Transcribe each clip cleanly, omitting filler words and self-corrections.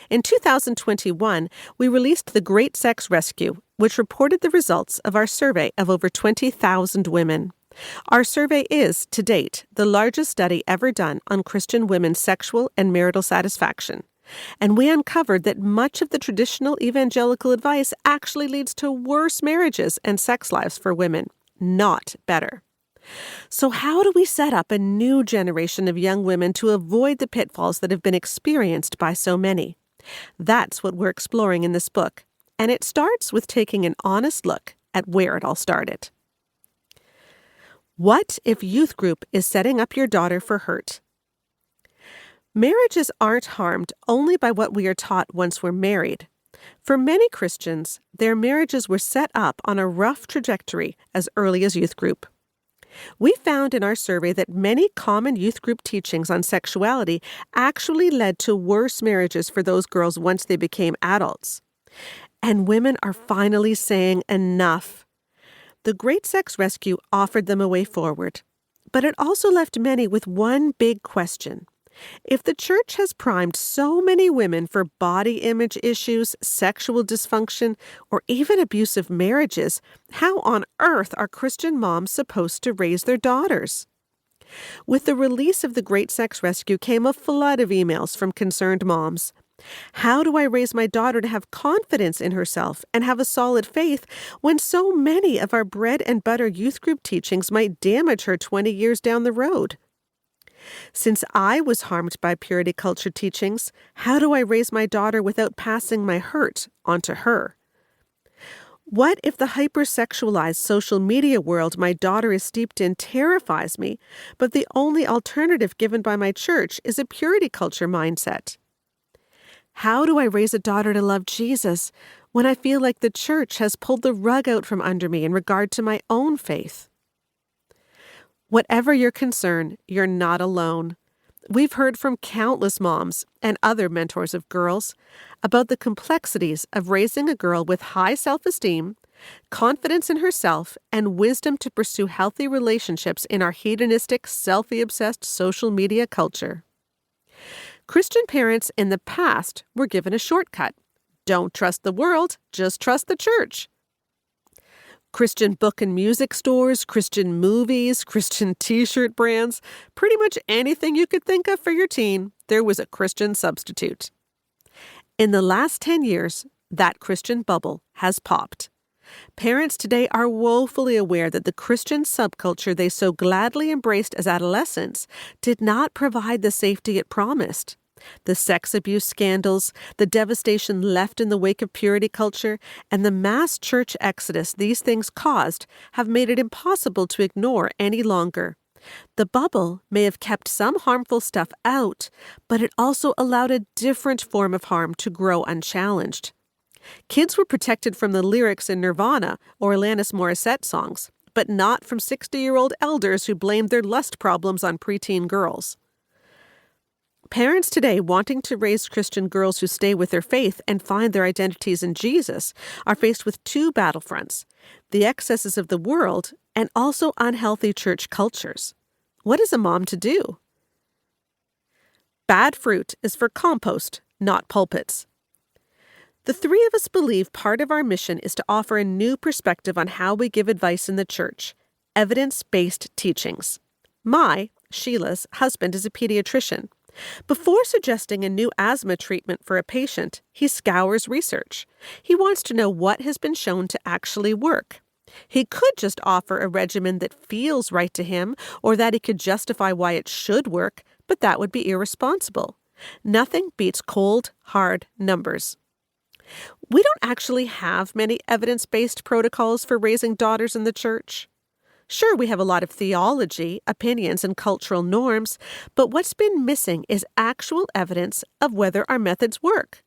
In 2021, we released The Great Sex Rescue, which reported the results of our survey of over 20,000 women. Our survey is, to date, the largest study ever done on Christian women's sexual and marital satisfaction. And we uncovered that much of the traditional evangelical advice actually leads to worse marriages and sex lives for women, not better. So how do we set up a new generation of young women to avoid the pitfalls that have been experienced by so many? That's what we're exploring in this book, and it starts with taking an honest look at where it all started. What if youth group is setting up your daughter for hurt? Marriages aren't harmed only by what we are taught once we're married. For many Christians, their marriages were set up on a rough trajectory as early as youth group. We found in our survey that many common youth group teachings on sexuality actually led to worse marriages for those girls once they became adults. And women are finally saying enough. The Great Sex Rescue offered them a way forward, but it also left many with one big question. If the church has primed so many women for body image issues, sexual dysfunction, or even abusive marriages, how on earth are Christian moms supposed to raise their daughters? With the release of the Great Sex Rescue came a flood of emails from concerned moms. How do I raise my daughter to have confidence in herself and have a solid faith when so many of our bread and butter youth group teachings might damage her 20 years down the road? Since I was harmed by purity culture teachings, how do I raise my daughter without passing my hurt onto her? What if the hypersexualized social media world my daughter is steeped in terrifies me, but the only alternative given by my church is a purity culture mindset? How do I raise a daughter to love Jesus when I feel like the church has pulled the rug out from under me in regard to my own faith? Whatever your concern, you're not alone. We've heard from countless moms and other mentors of girls about the complexities of raising a girl with high self-esteem, confidence in herself, and wisdom to pursue healthy relationships in our hedonistic, selfie-obsessed social media culture. Christian parents in the past were given a shortcut. Don't trust the world, just trust the church. Christian book and music stores, Christian movies, Christian t-shirt brands, pretty much anything you could think of for your teen, there was a Christian substitute. In the last 10 years, that Christian bubble has popped. Parents today are woefully aware that the Christian subculture they so gladly embraced as adolescents did not provide the safety it promised. The sex abuse scandals, the devastation left in the wake of purity culture, and the mass church exodus these things caused have made it impossible to ignore any longer. The bubble may have kept some harmful stuff out, but it also allowed a different form of harm to grow unchallenged. Kids were protected from the lyrics in Nirvana or Alanis Morissette songs, but not from 60-year-old elders who blamed their lust problems on preteen girls. Parents today wanting to raise Christian girls who stay with their faith and find their identities in Jesus are faced with two battlefronts, the excesses of the world and also unhealthy church cultures. What is a mom to do? Bad fruit is for compost, not pulpits. The three of us believe part of our mission is to offer a new perspective on how we give advice in the church, evidence-based teachings. Sheila's husband is a pediatrician. Before suggesting a new asthma treatment for a patient, he scours research. He wants to know what has been shown to actually work. He could just offer a regimen that feels right to him or that he could justify why it should work, but that would be irresponsible. Nothing beats cold, hard numbers. We don't actually have many evidence-based protocols for raising daughters in the church. Sure, we have a lot of theology, opinions, and cultural norms, but what's been missing is actual evidence of whether our methods work.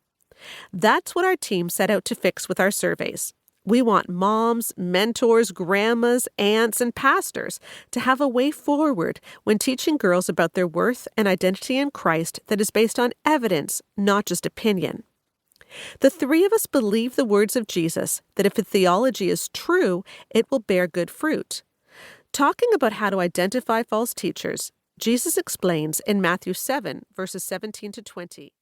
That's what our team set out to fix with our surveys. We want moms, mentors, grandmas, aunts, and pastors to have a way forward when teaching girls about their worth and identity in Christ that is based on evidence, not just opinion. The three of us believe the words of Jesus that if a theology is true, it will bear good fruit. Talking about how to identify false teachers, Jesus explains in Matthew 7, verses 17 to 20.